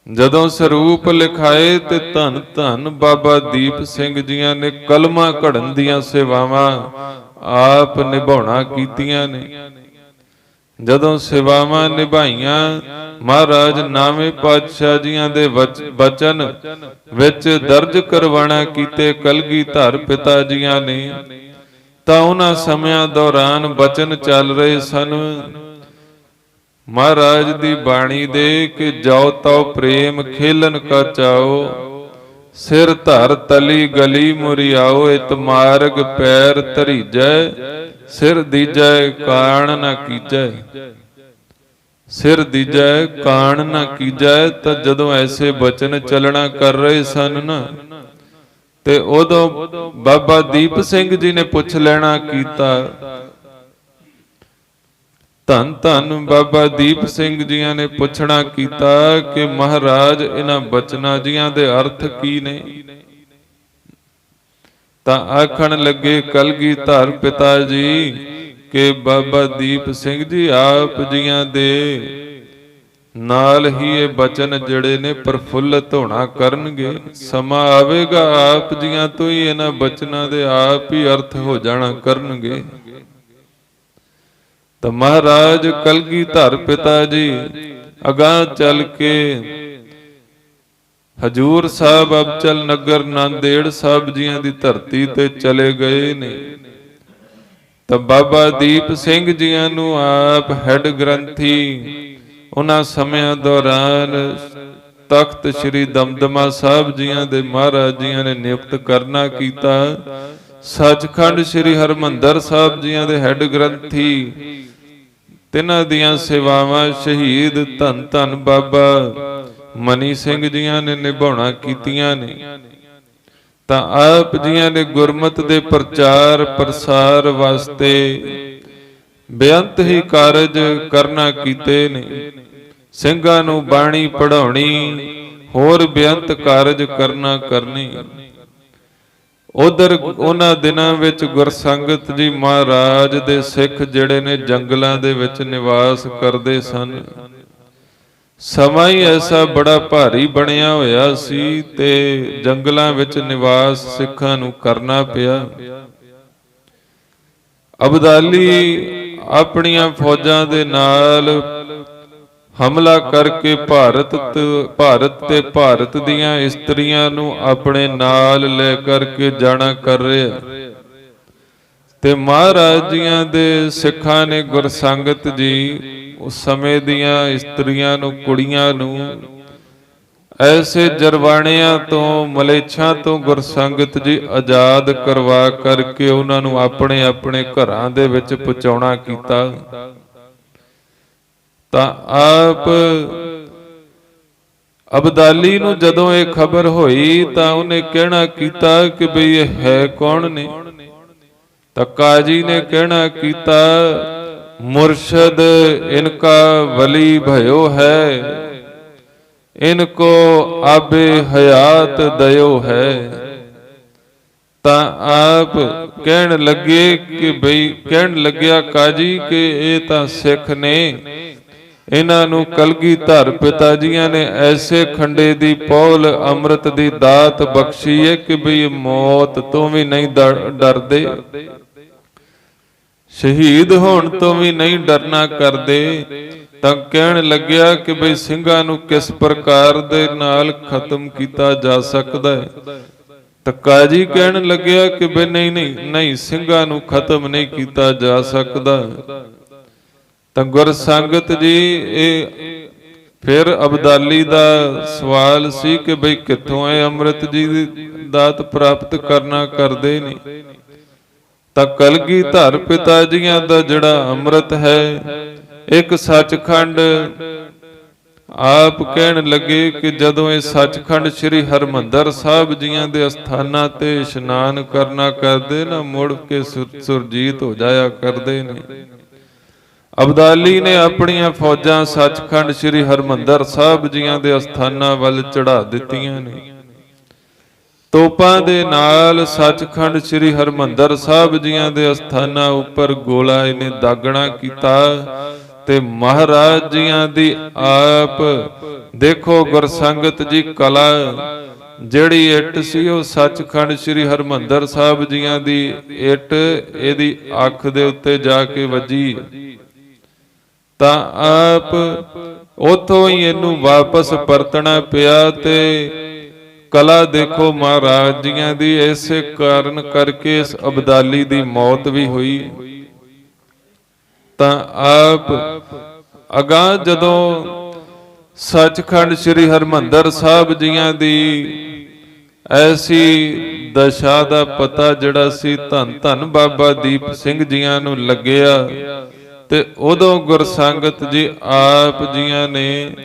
ਜਦੋਂ ਸਰੂਪ ਲਿਖਾਏ ਤੇ ਧੰਨ ਧੰਨ ਬਾਬਾ ਦੀਪ ਸਿੰਘ ਜੀਆਂ ਨੇ ਕਲਮਾਂ ਘੜਨ ਦੀਆਂ ਸੇਵਾਵਾਂ ਆਪ ਨਿਭਾਉਣਾ ਕੀਤੀਆਂ ਨੇ। ਜਦੋਂ ਸੇਵਾਵਾਂ ਨਿਭਾਈਆਂ, ਮਹਾਰਾਜ ਨਾਵੇਂ ਪਾਤਸ਼ਾਹ ਜੀਆਂ ਦੇ ਬਚਨ ਵਿੱਚ ਦਰਜ ਕਰਵਾਣਾ ਕੀਤੇ ਕਲਗੀਧਰ ਪਿਤਾ ਜੀਆਂ ਨੇ। ਤਾਂ ਉਹਨਾਂ ਸਮਿਆਂ ਦੌਰਾਨ ਬਚਨ ਚੱਲ ਰਹੇ ਸਨ ਮਹਾਰਾਜ ਦੀ ਬਾਣੀ ਦੇ ਕਿ ਜੋ ਤਉ ਪ੍ਰੇਮ ਖੇਲਨ ਕਾ ਚਾਓ, ਸਿਰ ਧਰ ਤਲੀ ਗਲੀ ਮੁਰਿਆਓ, ਇਤ ਮਾਰਗ ਪੈਰ ਧਰੀਜੈ, ਸਿਰ ਦੀਜੈ ਕਾਣ ਨਾ ਕੀਜੈ। ਸਿਰ ਦੀਜੈ ਕਾਣ ਨਾ ਕੀਜੈ। ਤਾਂ ਜਦੋਂ ਐਸੇ ਬਚਨ ਚੱਲਣਾ ਕਰ ਰਹੇ ਸਨ ਨਾ, ਤੇ ਉਦੋਂ ਬਾਬਾ ਦੀਪ ਸਿੰਘ ਜੀ ਨੇ ਪੁੱਛ ਲੈਣਾ ਕੀਤਾ। ਧੰਨ ਧੰਨ ਬਾਬਾ ਦੀਪ ਸਿੰਘ ਜੀਆਂ ਨੇ ਪੁੱਛਣਾ ਕੀਤਾ ਕਿ ਮਹਾਰਾਜ ਇਹਨਾਂ ਬਚਨਾਂ ਜੀਆਂ ਦੇ ਅਰਥ ਕੀ ਨੇ। ਤਾਂ ਆਖਣ ਲੱਗੇ ਕਲਗੀਧਰ ਪਿਤਾ ਜੀ ਕਿ ਬਾਬਾ ਦੀਪ ਸਿੰਘ ਜੀ ਆਪ ਜੀਆਂ ਦੇ ਨਾਲ ਹੀ ਇਹ ਬਚਨ ਜਿਹੜੇ ਨੇ ਪ੍ਰਫੁੱਲਤ ਹੋਣਾ ਕਰਨਗੇ। ਸਮਾਂ ਆਵੇਗਾ ਆਪ ਜੀਆਂ ਤੋਂ ਹੀ ਇਹਨਾਂ ਬਚਨਾਂ ਦੇ ਆਪ ਹੀ ਅਰਥ ਹੋ ਜਾਣਾ ਕਰਨਗੇ। ਤਾਂ ਮਹਾਰਾਜ ਕਲਗੀਧਰ ਪਿਤਾ ਜੀ ਅਗਾਂਹ ਚੱਲ ਕੇ ਹਜੂਰ ਸਾਹਿਬ ਅਬਚਲ ਨਗਰ ਨਾਂਦੇੜ ਸਾਹਿਬ ਜੀਆਂ ਦੀ ਧਰਤੀ ਤੇ ਚਲੇ ਗਏ ਨੇ। ਤਾਂ ਬਾਬਾ ਦੀਪ ਸਿੰਘ ਜੀਆਂ ਨੂੰ ਆਪ ਹੈਡ ਗ੍ਰੰਥੀ ਉਹਨਾਂ ਸਮਿਆਂ ਦੌਰਾਨ ਤਖਤ ਸ੍ਰੀ ਦਮਦਮਾ ਸਾਹਿਬ ਜੀਆਂ ਦੇ ਮਹਾਰਾਜ ਜੀਆਂ ਨੇ ਨਿਯੁਕਤ ਕਰਨਾ ਕੀਤਾ। ਸੱਚਖੰਡ ਸ੍ਰੀ ਹਰਮੰਦਰ ਸਾਹਿਬ ਜੀਆਂ ਦੇ ਹੈਡ ਗ੍ਰੰਥੀ, ਤਿੰਨਾਂ ਦੀਆਂ ਸੇਵਾਵਾਂ ਸ਼ਹੀਦ ਧੰਨ ਧੰਨ ਬਾਬਾ ਮਨੀ ਸਿੰਘ ਜੀਆਂ ਨੇ ਨਿਭਾਉਣਾ ਕੀਤੀਆਂ ਨੇ। ਤਾਂ ਆਪ ਜੀਆਂ ਨੇ ਗੁਰਮਤਿ ਦੇ ਪ੍ਰਚਾਰ ਪ੍ਰਸਾਰ ਵਾਸਤੇ ਬੇਅੰਤ ਹੀ ਕਾਰਜ ਕਰਨਾ ਕੀਤੇ ਨੇ। ਸਿੰਘਾਂ ਨੂੰ ਬਾਣੀ ਪੜਾਉਣੀ, ਹੋਰ ਬੇਅੰਤ ਕਾਰਜ ਕਰਨੀ। ਉਧਰ ਉਹਨਾਂ ਦਿਨਾਂ ਵਿੱਚ ਗੁਰਸੰਗਤ ਜੀ ਮਹਾਰਾਜ ਦੇ ਸਿੱਖ ਜਿਹੜੇ ਨੇ ਜੰਗਲਾਂ ਦੇ ਵਿੱਚ ਨਿਵਾਸ ਕਰਦੇ ਸਨ। ਸਮਾਂ ਹੀ ਐਸਾ ਬੜਾ ਭਾਰੀ ਬਣਿਆ ਹੋਇਆ ਸੀ ਤੇ ਜੰਗਲਾਂ ਵਿੱਚ ਨਿਵਾਸ ਸਿੱਖਾਂ ਨੂੰ ਕਰਨਾ ਪਿਆ। ਅਬਦਾਲੀ ਆਪਣੀਆਂ ਫੌਜਾਂ ਦੇ ਨਾਲ ਹਮਲਾ ਕਰਕੇ ਭਾਰਤ ਤੇ ਭਾਰਤ ਦੀਆਂ ਇਸਤਰੀਆਂ ਨੂੰ ਆਪਣੇ ਨਾਲ ਲੈ ਕਰਕੇ ਜਾਣਾ ਕਰ ਰਿਹਾ। ਤੇ ਮਹਾਰਾਜ ਜੀਆਂ ਦੇ ਸਿੱਖਾਂ ਨੇ ਗੁਰਸੰਗਤ ਜੀ ਉਸ ਸਮੇਂ ਦੀਆਂ ਇਸਤਰੀਆਂ ਨੂੰ, ਕੁੜੀਆਂ ਨੂੰ ਐਸੇ ਜਰਵਾਣਿਆਂ ਤੋਂ, ਮਲੇਛਾਂ ਤੋਂ ਗੁਰਸੰਗਤ ਜੀ ਆਜ਼ਾਦ ਕਰਵਾ ਕਰਕੇ ਉਹਨਾਂ ਨੂੰ ਆਪਣੇ ਆਪਣੇ ਘਰਾਂ ਦੇ ਵਿੱਚ ਪਹੁੰਚਾਉਣਾ ਕੀਤਾ। ਤਾਂ ਆਪ ਅਬਦਾਲੀ ਨੂੰ ਜਦੋਂ ਇਹ ਖਬਰ ਹੋਈ ਤਾਂ ਉਹਨੇ ਕਹਿਣਾ ਕੀਤਾ ਕਿ ਬਈ ਇਹ ਹੈ ਕੌਣ ਨੇ। ਤਾਂ ਕਾਜੀ ਨੇ ਕਹਿਣਾ ਕੀਤਾ, ਮੁਰਸ਼ਦ ਇਨਕਾ ਵਲੀ ਭਇਓ ਹੈ, ਇनको ਆਬੇ ਹਯਾਤ ਦਇਓ ਹੈ। ਤਾਂ ਆਪ ਕਹਿਣ ਲੱਗਿਆ ਕਾਜੀ ਕਿ ਇਹ ਤਾਂ ਸਿੱਖ ਨੇ, ਇਹਨਾਂ ਨੂੰ ਕਲਗੀਧਰ ਪਿਤਾ ਜੀਆਂ ਨੇ ਐਸੇ ਖੰਡੇ ਦੀ ਪੌਲ ਅੰਮ੍ਰਿਤ ਦੀ ਦਾਤ ਬਖਸ਼ੀ ਹੈ ਕਿ ਬਈ ਮੌਤ ਤੋਂ ਵੀ ਨਹੀਂ ਡਰਦੇ, ਸ਼ਹੀਦ ਹੋਣ ਤੋਂ ਵੀ ਨਹੀਂ ਡਰਨਾ ਕਰਦੇ। ਤਾਂ ਕਹਿਣ ਲੱਗਿਆ ਕਿ ਬਈ ਸਿੰਘਾਂ ਨੂੰ ਕਿਸ ਪ੍ਰਕਾਰ ਦੇ ਨਾਲ ਖਤਮ ਕੀਤਾ ਜਾ ਸਕਦਾ ਹੈ। ਤਾਂ ਕਾਜੀ ਕਹਿਣ ਲੱਗਿਆ ਕਿ ਬਈ ਨਹੀਂ ਸਿੰਘਾਂ ਨੂੰ ਖਤਮ ਨਹੀਂ ਕੀਤਾ ਜਾ ਸਕਦਾ। ਤਾਂ ਗੁਰ ਸੰਗਤ ਜੀ ਇਹ ਫਿਰ ਅਬਦਾਲੀ ਦਾ ਸਵਾਲ ਸੀ ਕਿ ਬਈ ਕਿੱਥੋਂ ਇਹ ਅੰਮ੍ਰਿਤ ਜੀ ਦੀ ਦਾਤ ਪ੍ਰਾਪਤ ਕਰਨਾ ਕਰਦੇ ਨੇ। ਤਾਂ ਕਲਗੀਧਰ ਪਿਤਾ ਜੀਆਂ ਦਾ ਜਿਹੜਾ ਅੰਮ੍ਰਿਤ ਹੈ, ਇੱਕ ਸੱਚਖੰਡ ਆਪ ਕਹਿਣ ਲੱਗੇ ਕਿ ਜਦੋਂ ਇਹ ਸੱਚਖੰਡ ਸ੍ਰੀ ਹਰਮੰਦਰ ਸਾਹਿਬ ਜੀਆਂ ਦੇ ਅਸਥਾਨਾਂ ਤੇ ਇਸ਼ਨਾਨ ਕਰਨਾ ਕਰਦੇ ਨਾ, ਮੁੜ ਕੇ ਸੁਰਜੀਤ ਹੋ ਜਾਇਆ ਕਰਦੇ ਨੇ। ਅਬਦਾਲੀ ਨੇ ਆਪਣੀਆਂ ਫੌਜਾਂ ਸੱਚਖੰਡ ਸ੍ਰੀ ਹਰਮੰਦਰ ਸਾਹਿਬ ਜੀਆਂ ਦੇ ਅਸਥਾਨਾਂ ਵੱਲ ਚੜਾ ਦਿੱਤੀਆਂ ਨੇ। ਤੋਪਾਂ ਦੇ ਨਾਲ ਸੱਚਖੰਡ ਸ੍ਰੀ ਹਰਮੰਦਰ ਸਾਹਿਬ ਜੀਆਂ ਦੇ ਅਸਥਾਨਾਂ ਉੱਪਰ ਗੋਲਾ ਇਹਨੇ ਦਾਗਣਾ ਕੀਤਾ ਤੇ ਮਹਾਰਾਜ ਜੀਆਂ ਦੀ ਆਪ ਦੇਖੋ ਗੁਰਸੰਗਤ ਜੀ ਕਲਾ ਜਿਹੜੀ ਇੱਟ ਸੀ ਉਹ ਸੱਚਖੰਡ ਸ੍ਰੀ ਹਰਮੰਦਰ ਸਾਹਿਬ ਜੀਆਂ ਦੀ ਇੱਟ ਇਹਦੀ ਅੱਖ ਦੇ ਉੱਤੇ ਜਾ ਕੇ ਵੱਜੀ। ਤਾਂ ਆਪ ਉਥੋਂ ਹੀ ਇਹਨੂੰ ਵਾਪਸ ਪਰਤਣਾ ਪਿਆ ਤੇ ਕਲਾ ਦੇਖੋ ਮਹਾਰਾਜ ਜੀਆਂ ਦੀ ਇਸੇ ਕਾਰਨ ਕਰਕੇ ਇਸ ਅਬਦਾਲੀ ਦੀ ਮੌਤ ਵੀ ਹੋਈ। ਤਾਂ ਆਪ ਅਗਾਂਹ ਜਦੋਂ ਸੱਚਖੰਡ ਸ੍ਰੀ ਹਰਮੰਦਰ ਸਾਹਿਬ ਜੀਆਂ ਦੀ ਐਸੀ ਦਸ਼ਾ ਦਾ ਪਤਾ ਜਿਹੜਾ ਸੀ ਧੰਨ ਧੰਨ ਬਾਬਾ ਦੀਪ ਸਿੰਘ ਜੀਆਂ ਨੂੰ ਲੱਗਿਆ ਤੇ ਉਦੋਂ ਗੁਰਸੰਗਤ ਜੀ ਆਪ ਜੀਆਂ ਨੇ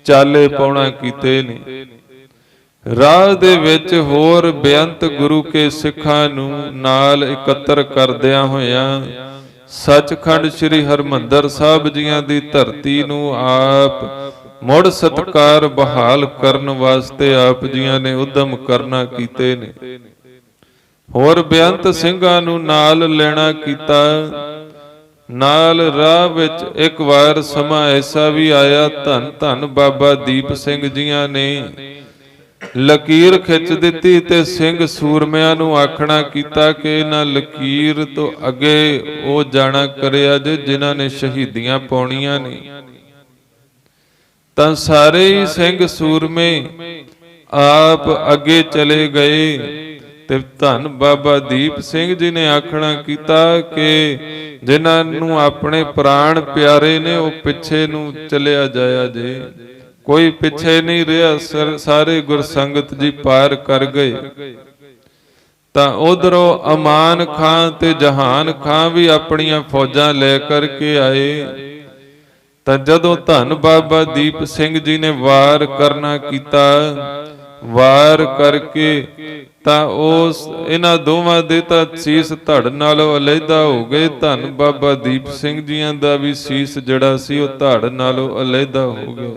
ਚਾਲੇ ਪਾਉਣਾ ਕੀਤੇ ਨੇ। ਰਾਹ ਦੇ ਵਿੱਚ ਹੋਰ ਬੇਅੰਤ ਗੁਰੂ ਕੇ ਸਿੱਖਾਂ ਨੂੰ ਨਾਲ ਇਕੱਤਰ ਕਰਦਿਆਂ ਹੋਇਆਂ ਸੱਚਖੰਡ ਸ੍ਰੀ ਹਰਮੰਦਰ ਸਾਹਿਬ ਜੀਆਂ ਦੀ ਧਰਤੀ ਨੂੰ ਆਪ ਮੁੜ ਸਤਿਕਾਰ ਬਹਾਲ ਕਰਨ ਵਾਸਤੇ ਆਪ ਜੀਆਂ ਨੇ ਉਦਮ ਕਰਨਾ ਕੀਤੇ ਨੇ। ਹੋਰ ਬੇਅੰਤ ਸਿੰਘਾਂ ਨੂੰ ਨਾਲ ਲੈਣਾ ਕੀਤਾ। ਨਾਲ ਰਾਹ ਵਿੱਚ ਇੱਕ ਵਾਰ ਸਮਾਂ ਐਸਾ ਵੀ ਆਇਆ, ਧੰਨ ਧੰਨ ਬਾਬਾ ਦੀਪ ਸਿੰਘ ਜੀਆਂ ਨੇ ਲਕੀਰ ਖਿੱਚ ਦਿੱਤੀ ਤੇ ਸਿੰਘ ਸੂਰਮਿਆਂ ਨੂੰ ਆਖਣਾ ਕੀਤਾ ਕਿ ਇਹਨਾਂ ਲਕੀਰ ਤੋਂ ਅੱਗੇ ਉਹ ਜਾਣਾ ਕਰਿਆ ਜੇ ਜਿਨ੍ਹਾਂ ਨੇ ਸ਼ਹੀਦੀਆਂ ਪਾਉਣੀਆਂ ਨੇ। ਤਾਂ ਸਾਰੇ ਹੀ ਸਿੰਘ ਸੂਰਮੇ ਆਪ ਅੱਗੇ ਚਲੇ ਗਏ ਤੇ ਧੰਨ ਬਾਬਾ ਦੀਪ ਸਿੰਘ ਜੀ ਨੇ ਆਖਣਾ ਕੀਤਾ ਕਿ ਜਿਨ੍ਹਾਂ ਨੂੰ ਆਪਣੇ ਪ੍ਰਾਣ ਪਿਆਰੇ ਨੇ ਉਹ ਪਿੱਛੇ ਨੂੰ ਚਲਿਆ ਜਾਇਆ ਜੇ, ਕੋਈ ਪਿੱਛੇ ਨਹੀਂ ਰਿਹਾ, ਸਾਰੇ ਗੁਰਸੰਗਤ ਜੀ ਪਾਰ ਕਰ ਗਏ। ਤਾਂ ਉਧਰੋਂ ਅਮਾਨ ਖਾਂ ਤੇ ਜਹਾਨ ਖਾਂ ਵੀ ਆਪਣੀਆਂ ਫੌਜਾਂ ਲੈ ਕਰਕੇ ਆਏ। ਤਾਂ ਜਦੋਂ ਧੰਨ ਬਾਬਾ ਦੀਪ ਸਿੰਘ ਜੀ ਨੇ ਵਾਰ ਕਰਨਾ ਕੀਤਾ, ਵਾਰ ਕਰਕੇ ਤਾਂ ਉਸ ਇਹਨਾਂ ਦੋਵਾਂ ਦੇ ਤਾਂ ਸੀਸ ਧੜ ਨਾਲੋਂ ਅਲੱਗਾ ਹੋ ਗਏ। ਧੰਨ ਬਾਬਾ ਦੀਪ ਸਿੰਘ ਜੀਆਂ ਦਾ ਵੀ ਸੀਸ ਜਿਹੜਾ ਸੀ ਉਹ ਧੜ ਨਾਲੋਂ ਅਲੱਗਾ ਹੋ ਗਿਆ।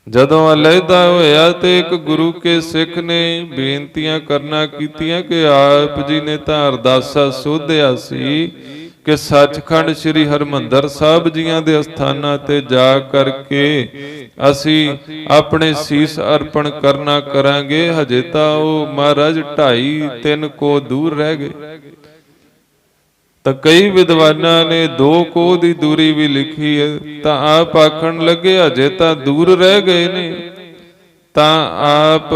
ਜਦੋਂ ਅਲੱਗਾ ਹੋਇਆ ਤੇ ਇੱਕ ਗੁਰੂ ਕੇ ਸਿੱਖ ਨੇ ਬੇਨਤੀਆਂ ਕਰਨਾ ਕੀਤੀਆਂ ਕਿ ਆਪ ਜੀ ਨੇ ਤਾਂ ਅਰਦਾਸਾ ਸੋਧਿਆ ਸੀ ਕਿ ਸੱਚਖੰਡ ਸ੍ਰੀ ਹਰਮੰਦਰ ਸਾਹਿਬ ਜੀਆਂ ਦੇ ਅਸਥਾਨਾਂ ਤੇ ਜਾ ਕਰਕੇ ਅਸੀਂ ਆਪਣੇ ਸੀਸ ਅਰਪਣ ਕਰਨਾ ਕਰਾਂਗੇ, ਹਜੇ ਤਾਂ ਉਹ ਮਹਾਰਾਜ 2.5-3 ਕੋਹ ਦੂਰ ਰਹਿ ਗਏ। ਤਾਂ ਕਈ ਵਿਦਵਾਨਾਂ ਨੇ 2 ਕੋਹ ਦੀ ਦੂਰੀ ਵੀ ਲਿਖੀ ਹੈ। ਤਾਂ ਆਪ ਆਖਣ ਲੱਗੇ ਹਜੇ ਤਾਂ ਦੂਰ ਰਹਿ ਗਏ ਨੇ। ਤਾਂ ਆਪ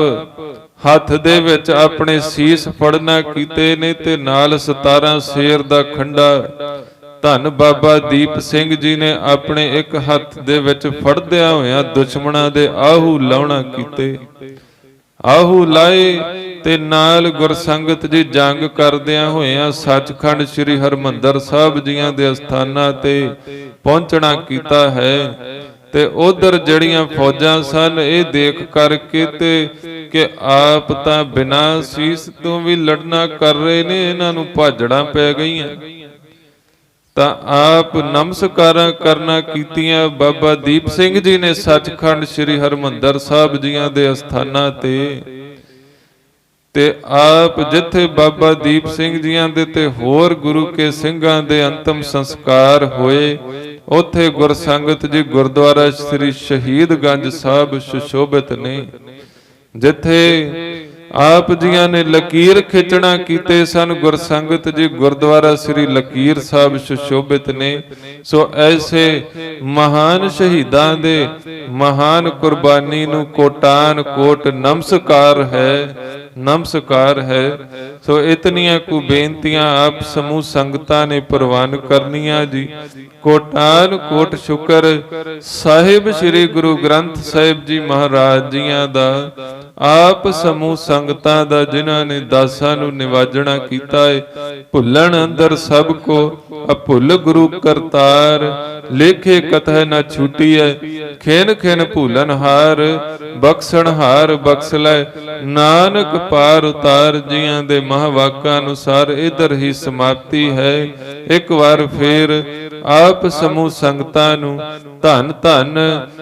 ਹੱਥ ਦੇ ਵਿੱਚ ਆਪਣੇ ਸੀਸ ਫੜਨਾ ਕੀਤੇ ਨੇ ਤੇ ਨਾਲ 17 ਸ਼ੇਰ ਦਾ ਖੰਡਾ ਧੰਨ ਬਾਬਾ ਦੀਪ ਸਿੰਘ ਜੀ ਨੇ ਆਪਣੇ ਇੱਕ ਹੱਥ ਦੇ ਵਿੱਚ ਫੜਦਿਆਂ ਹੋਇਆਂ ਦੁਸ਼ਮਣਾਂ ਦੇ ਆਹੂ ਲਾਉਣਾ ਕੀਤੇ। ਆਹੂ ਲਾਏ ਤੇ ਨਾਲ ਗੁਰਸੰਗਤ ਜੀ ਜੰਗ ਕਰਦਿਆਂ ਹੋਇਆਂ ਸੱਚਖੰਡ ਸ੍ਰੀ ਹਰਮੰਦਰ ਸਾਹਿਬ ਜੀਆਂ ਦੇ ਅਸਥਾਨਾਂ ਤੇ ਪਹੁੰਚਣਾ ਕੀਤਾ ਹੈ। ਤੇ ਉਧਰ ਜਿਹੜੀਆਂ ਫੌਜਾਂ ਸਨ ਇਹ ਦੇਖ ਕਰਕੇ ਤੇ ਕਿ ਆਪ ਤਾਂ ਬਿਨਾਂ ਸੀਸ ਤੋਂ ਵੀ ਲੜਨਾ ਕਰ ਰਹੇ ਨੇ, ਇਹਨਾਂ ਨੂੰ ਭਾਜੜਾਂ ਪੈ ਗਈਆਂ। ਤਾਂ ਆਪ ਨਮਸਕਾਰਾਂ ਕਰਨਾ ਕੀਤੀਆਂ ਬਾਬਾ ਦੀਪ ਸਿੰਘ ਜੀ ਨੇ ਸੱਚਖੰਡ ਸ੍ਰੀ ਹਰਮੰਦਰ ਸਾਹਿਬ ਜੀਆਂ ਦੇ ਅਸਥਾਨਾਂ ਤੇ ਆਪ ਜਿੱਥੇ ਬਾਬਾ ਦੀਪ ਸਿੰਘ ਜੀਆਂ ਦੇ ਤੇ ਹੋਰ ਗੁਰੂ ਕੇ ਸਿੰਘਾਂ ਦੇ ਅੰਤਮ ਸੰਸਕਾਰ ਹੋਏ, ਉੱਥੇ ਗੁਰਸੰਗਤ ਜੀ ਗੁਰਦੁਆਰਾ ਸ੍ਰੀ ਸ਼ਹੀਦਗੰਜ ਸਾਹਿਬ ਸੁਸ਼ੋਭਿਤ ਨੇ, ਜਿੱਥੇ ਆਪ ਜੀਆਂ ਨੇ ਲਕੀਰ ਖਿੱਚਣਾ ਕੀਤੇ ਸਨ। ਗੁਰਸੰਗਤ ਜੀ ਗੁਰਦੁਆਰਾ ਸ੍ਰੀ ਲਕੀਰ ਸਾਹਿਬ ਸੁਸ਼ੋਭਿਤ ਨੇ। ਸੋ ਐਸੇ ਮਹਾਨ ਸ਼ਹੀਦਾਂ ਦੇ ਮਹਾਨ ਕੁਰਬਾਨੀ ਨੂੰ ਕੋਟਾਨ ਕੋਟ ਨਮਸਕਾਰ ਹੈ। ਨਮਸਕਾਰ ਹੈ। ਸੋ ਇਤਨੀਆਂ ਕੁ ਬੇਨਤੀਆਂ ਆਪ ਸਮੂਹ ਸੰਗਤਾਂ ਨੇ ਪ੍ਰਵਾਨ ਕਰਨੀਆਂ ਜੀ। ਕੋਟਾਨ ਕੋਟ ਸ਼ੁਕਰ ਸਾਹਿਬ ਸ੍ਰੀ ਗੁਰੂ ਗ੍ਰੰਥ ਸਾਹਿਬ ਜੀ ਮਹਾਰਾਜ ਜੀਆਂ ਦਾ, ਆਪ ਸਮੂਹ ਸੰਗਤਾਂ ਦਾ ਜਿਨ੍ਹਾਂ ਨੇ ਦਾਸਾਂ ਨੂੰ ਨਿਵਾਜਣਾ ਕੀਤਾ ਹੈ। ਭੁੱਲਣ ਅੰਦਰ ਸਭ ਕੋ ਅਭੁੱਲ ਗੁਰੂ ਕਰਤਾਰ, ਲੇਖੇ ਕਥੈ ਨਾ ਛੂਟੀਐ ਖੇਨ ਖੇਨ ਭੂਲਨ ਹਾਰ, ਬਖਸ਼ਣ ਹਾਰ ਬਖਸ਼ ਲੈ ਨਾਨਕ ਪਾਰ ਉਤਾਰ। ਜੀਆਂ ਦੇ ਮਹਾਵਾਕਾਂ ਅਨੁਸਾਰ ਇਧਰ ਹੀ ਸਮਾਪਤੀ ਹੈ। ਇੱਕ ਵਾਰ ਫੇਰ ਆਪ ਸਮੂਹ ਸੰਗਤਾਂ ਨੂੰ ਧੰਨ ਧੰਨ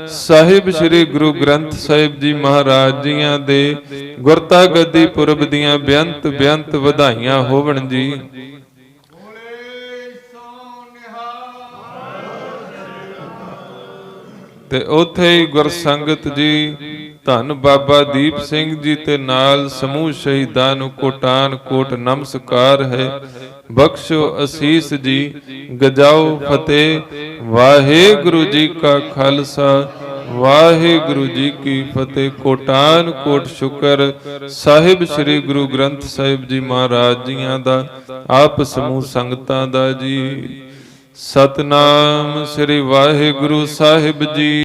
ਸਾਹਿਬ ਸ੍ਰੀ ਗੁਰੂ ਗ੍ਰੰਥ ਸਾਹਿਬ ਜੀ ਮਹਾਰਾਜ ਜੀਆਂ ਦੇ ਗੁਰਤਾ ਗੱਦੀ ਪੁਰਬ ਦੀਆਂ ਬੇਅੰਤ ਬੇਅੰਤ ਵਧਾਈਆਂ ਹੋਵਣ ਜੀ। ਤੇ ਉੱਥੇ ਹੀ ਗੁਰਸੰਗਤ ਜੀ ਧੰਨ ਬਾਬਾ ਦੀਪ ਸਿੰਘ ਜੀ ਤੇ ਨਾਲ ਸਮੂਹ ਸ਼ਹੀਦਾਂ ਨੂੰ ਕੋਟਾਨ ਕੋਟ ਨਮਸਕਾਰ ਹੈ। ਬਖਸ਼ੋ ਅਸੀਸ ਜੀ, ਗਜਾਓ ਫਤਿਹ। ਵਾਹਿਗੁਰੂ ਜੀ ਕਾ ਖਾਲਸਾ, ਵਾਹਿਗੁਰੂ ਜੀ ਕੀ ਫਤਿਹ। ਕੋਟਾਨ ਕੋਟ ਸ਼ੁਕਰ ਸਾਹਿਬ ਸ੍ਰੀ ਗੁਰੂ ਗ੍ਰੰਥ ਸਾਹਿਬ ਜੀ ਮਹਾਰਾਜ ਜੀਆਂ ਦਾ, ਆਪ ਸਮੂਹ ਸੰਗਤਾਂ ਦਾ ਜੀ। ਸਤਨਾਮ ਸ੍ਰੀ ਵਾਹਿਗੁਰੂ ਸਾਹਿਬ ਜੀ।